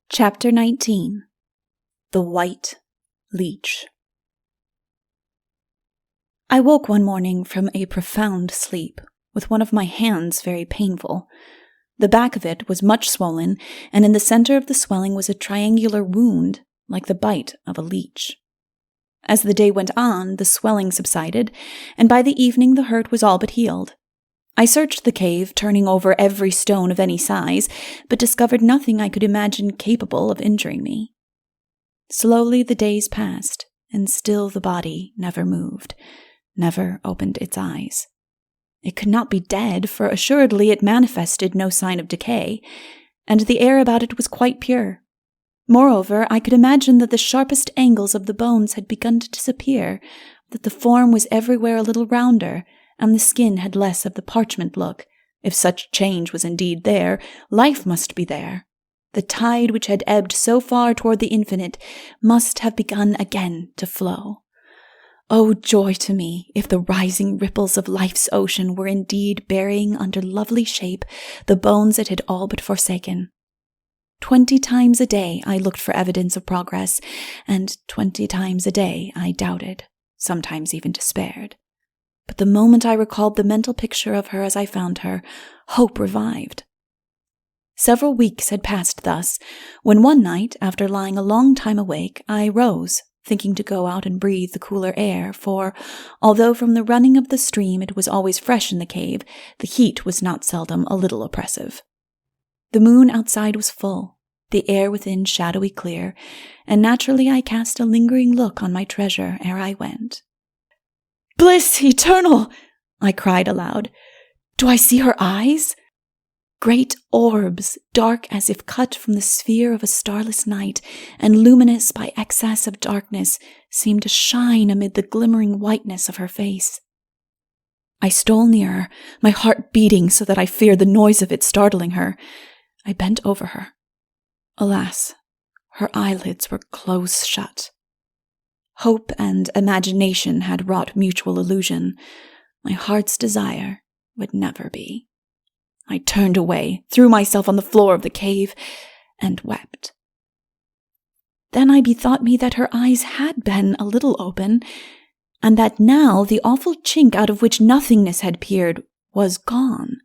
Chapter 19. The White Leech. I woke one morning from a profound sleep, with one of my hands very painful. The back of it was much swollen, and in the center of the swelling was a triangular wound, like the bite of a leech. As the day went on, the swelling subsided, and by the evening the hurt was all but healed. I searched the cave, turning over every stone of any size, but discovered nothing I could imagine capable of injuring me. Slowly the days passed, and still the body never moved, never opened its eyes. It could not be dead, for assuredly it manifested no sign of decay, and the air about it was quite pure. Moreover, I could imagine that the sharpest angles of the bones had begun to disappear, that the form was everywhere a little rounder, and the skin had less of the parchment look. If such change was indeed there, life must be there. The tide which had ebbed so far toward the infinite must have begun again to flow. Oh, joy to me, if the rising ripples of life's ocean were indeed burying under lovely shape the bones it had all but forsaken. 20 times a day I looked for evidence of progress, and 20 times a day I doubted, sometimes even despaired. But the moment I recalled the mental picture of her as I found her, hope revived. Several weeks had passed thus, when one night, after lying a long time awake, I rose, thinking to go out and breathe the cooler air, for, although from the running of the stream it was always fresh in the cave, the heat was not seldom a little oppressive. The moon outside was full, the air within shadowy clear, and naturally I cast a lingering look on my treasure ere I went. "Bliss eternal!" I cried aloud. "Do I see her eyes?" Great orbs, dark as if cut from the sphere of a starless night, and luminous by excess of darkness, seemed to shine amid the glimmering whiteness of her face. I stole nearer, my heart beating so that I feared the noise of it startling her. I bent over her. Alas, her eyelids were close shut. Hope and imagination had wrought mutual illusion. My heart's desire would never be. I turned away, threw myself on the floor of the cave, and wept. Then I bethought me that her eyes had been a little open, and that now the awful chink out of which nothingness had peered was gone.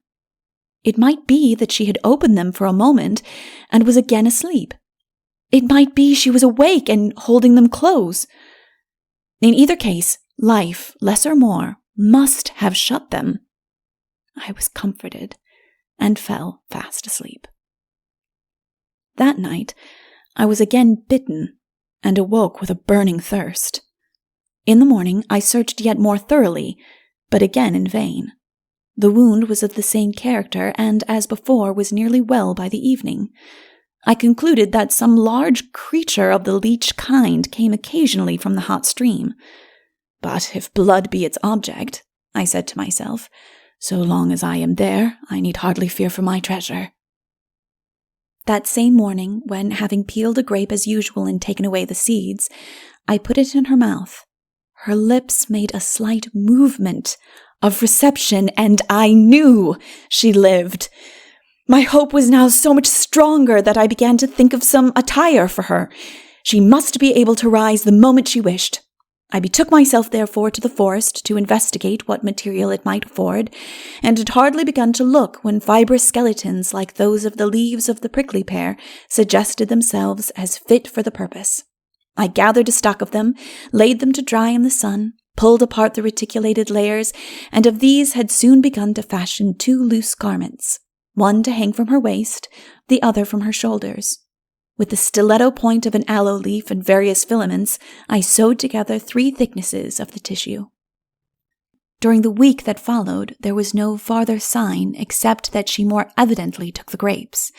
It might be that she had opened them for a moment, and was again asleep. It might be she was awake and holding them close. In either case, life, less or more, must have shut them. I was comforted, and fell fast asleep. That night, I was again bitten, and awoke with a burning thirst. In the morning, I searched yet more thoroughly, but again in vain. The wound was of the same character, and, as before, was nearly well by the evening. I concluded that some large creature of the leech kind came occasionally from the hot stream. But if blood be its object, I said to myself, so long as I am there, I need hardly fear for my treasure. That same morning, when, having peeled a grape as usual and taken away the seeds, I put it in her mouth, her lips made a slight movement of reception, and I knew she lived. My hope was now so much stronger that I began to think of some attire for her. She must be able to rise the moment she wished. I betook myself, therefore, to the forest to investigate what material it might afford, and had hardly begun to look when fibrous skeletons like those of the leaves of the prickly pear suggested themselves as fit for the purpose. I gathered a stock of them, laid them to dry in the sun, pulled apart the reticulated layers, and of these had soon begun to fashion 2 loose garments, one to hang from her waist, the other from her shoulders. With the stiletto point of an aloe leaf and various filaments, I sewed together 3 thicknesses of the tissue. During the week that followed, there was no farther sign except that she more evidently took the grapes.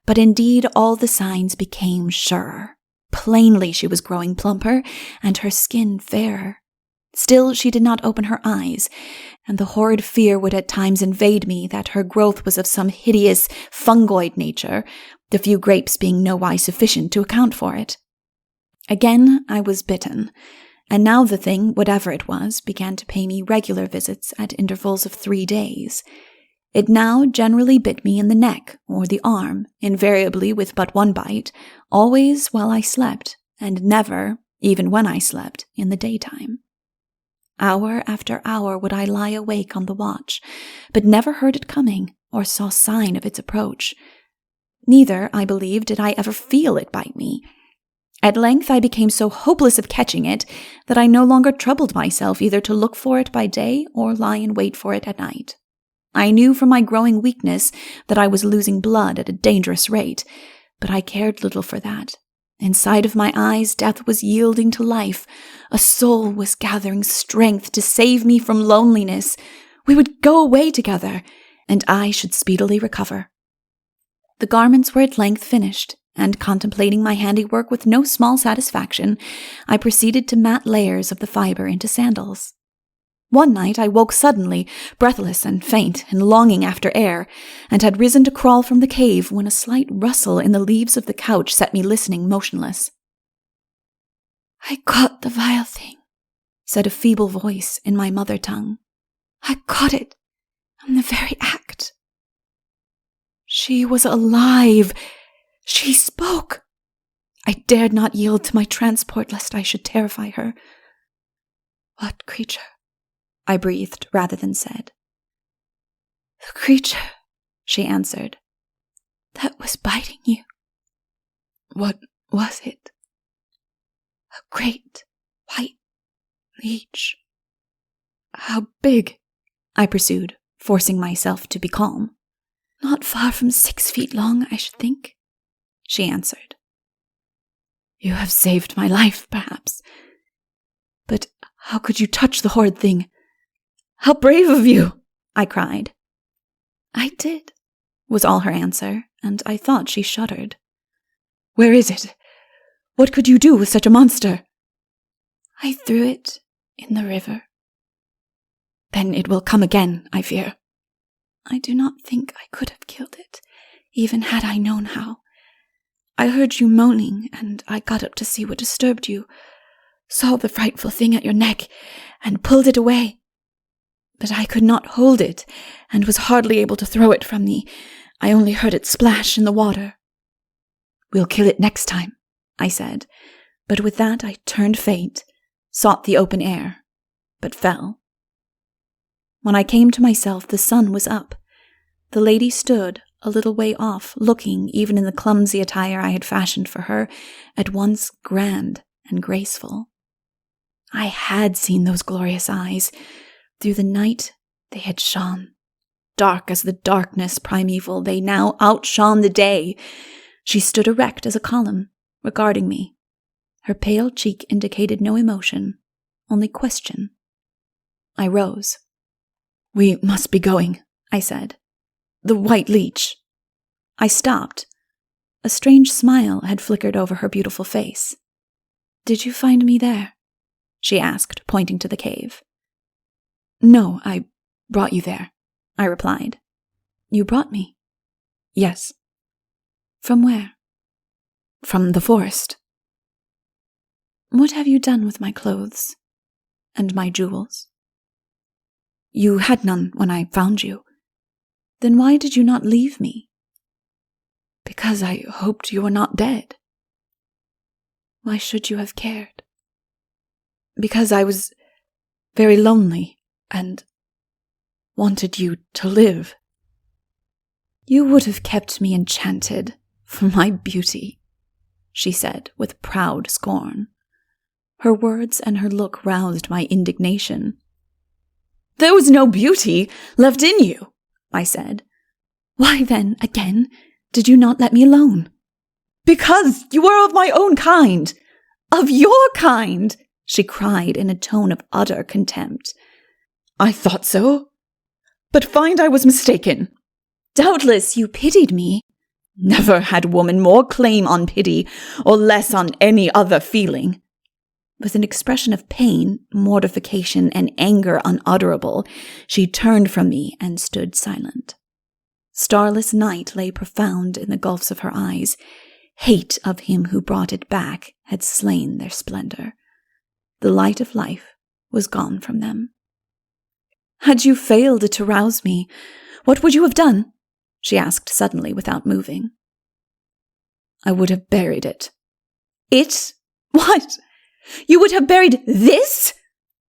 But indeed all the signs became surer. Plainly she was growing plumper, and her skin fairer. Still she did not open her eyes, and the horrid fear would at times invade me that her growth was of some hideous fungoid nature, the few grapes being nowise sufficient to account for it. Again I was bitten, and now the thing, whatever it was, began to pay me regular visits at intervals of 3 days. It now generally bit me in the neck or the arm, invariably with but one bite, always while I slept, and never, even when I slept, in the daytime. Hour after hour would I lie awake on the watch, but never heard it coming or saw sign of its approach. Neither, I believe, did I ever feel it bite me. At length I became so hopeless of catching it that I no longer troubled myself either to look for it by day or lie in wait for it at night. I knew from my growing weakness that I was losing blood at a dangerous rate, but I cared little for that. Inside of my eyes, death was yielding to life. A soul was gathering strength to save me from loneliness. We would go away together, and I should speedily recover. The garments were at length finished, and contemplating my handiwork with no small satisfaction, I proceeded to mat layers of the fiber into sandals. One night I woke suddenly, breathless and faint, and longing after air, and had risen to crawl from the cave when a slight rustle in the leaves of the couch set me listening motionless. "I caught the vile thing," said a feeble voice in my mother tongue. "I caught it in the very act." She was alive! She spoke! I dared not yield to my transport lest I should terrify her. "What creature?" I breathed rather than said. "The creature," she answered, "that was biting you." "What was it?" "A great white leech." "How big?" I pursued, forcing myself to be calm. "Not far from 6 feet long, I should think," she answered. "You have saved my life, perhaps. But how could you touch the horrid thing? How brave of you!" I cried. "I did," was all her answer, and I thought she shuddered. "Where is it? What could you do with such a monster?" "I threw it in the river." "Then it will come again, I fear." "I do not think I could have killed it, even had I known how. I heard you moaning, and I got up to see what disturbed you, saw the frightful thing at your neck, and pulled it away. But I could not hold it, and was hardly able to throw it from me. I only heard it splash in the water." "We'll kill it next time," I said, but with that I turned faint, sought the open air, but fell. When I came to myself, the sun was up. The lady stood a little way off, looking, even in the clumsy attire I had fashioned for her, at once grand and graceful. I had seen those glorious eyes. Through the night they had shone. Dark as the darkness primeval, they now outshone the day. She stood erect as a column, regarding me. Her pale cheek indicated no emotion, only question. I rose. "We must be going," I said. "The white leech." I stopped. A strange smile had flickered over her beautiful face. "Did you find me there?" she asked, pointing to the cave. "No, I brought you there," I replied. "You brought me?" "Yes." "From where?" "From the forest." "What have you done with my clothes? And my jewels?" "You had none when I found you." "Then why did you not leave me?" "Because I hoped you were not dead." "Why should you have cared?" "Because I was very lonely and wanted you to live." "You would have kept me enchanted for my beauty," she said with proud scorn. Her words and her look roused my indignation. "There was no beauty left in you," I said. "Why then, again, did you not let me alone?" "Because you were of my own kind, of your kind," she cried in a tone of utter contempt. "I thought so, but find I was mistaken." "Doubtless you pitied me." "Never had woman more claim on pity, or less on any other feeling." With an expression of pain, mortification, and anger unutterable, she turned from me and stood silent. Starless night lay profound in the gulfs of her eyes. Hate of him who brought it back had slain their splendor. The light of life was gone from them. "Had you failed to rouse me, What would you have done? She asked suddenly without moving. I would have buried it. It? What? You would have buried this?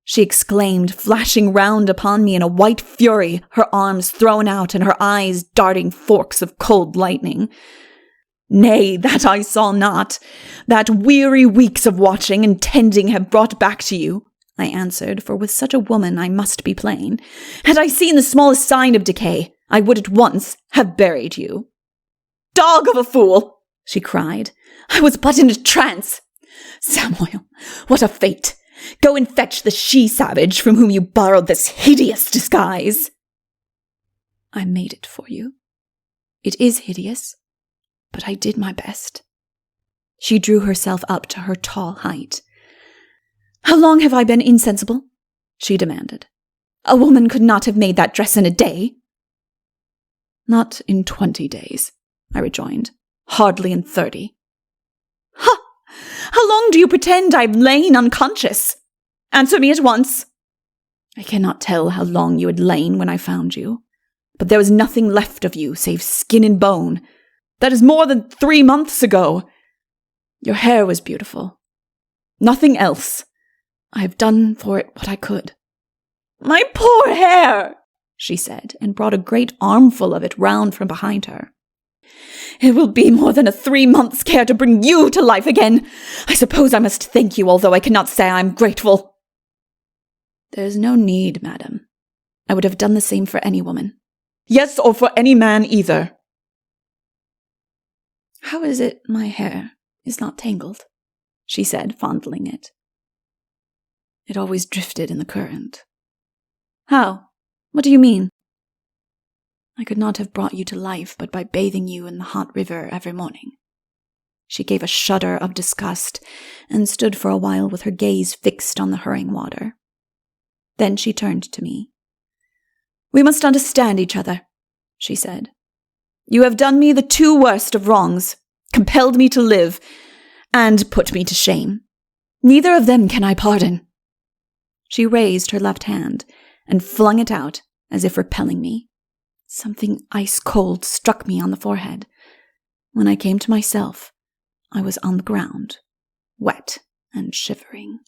She exclaimed, flashing round upon me in a white fury, her arms thrown out and her eyes darting forks of cold lightning. Nay, that I saw not. That weary weeks of watching and tending have brought back to you, I answered, for with such a woman I must be plain. Had I seen the smallest sign of decay, I would at once have buried you. Dog of a fool, she cried. I was but in a trance. Samuel, what a fate! Go and fetch the she-savage from whom you borrowed this hideous disguise. I made it for you. It is hideous, but I did my best. She drew herself up to her tall height. How long have I been insensible? She demanded. A woman could not have made that dress in a day. Not in 20 days, I rejoined. Hardly in 30. Ha! How long do you pretend I've lain unconscious? Answer me at once. I cannot tell how long you had lain when I found you, but there was nothing left of you save skin and bone. That is more than 3 months ago. Your hair was beautiful. Nothing else. I have done for it what I could. My poor hair, she said, and brought a great armful of it round from behind her. It will be more than a 3 months' care to bring you to life again. I suppose I must thank you, although I cannot say I am grateful. There is no need, madam. I would have done the same for any woman. Yes, or for any man either. How is it my hair is not tangled? She said, fondling it. It always drifted in the current. How? What do you mean? I could not have brought you to life but by bathing you in the hot river every morning. She gave a shudder of disgust and stood for a while with her gaze fixed on the hurrying water. Then she turned to me. We must understand each other, she said. You have done me the 2 worst of wrongs, compelled me to live, and put me to shame. Neither of them can I pardon. She raised her left hand and flung it out as if repelling me. Something ice-cold struck me on the forehead. When I came to myself, I was on the ground, wet and shivering.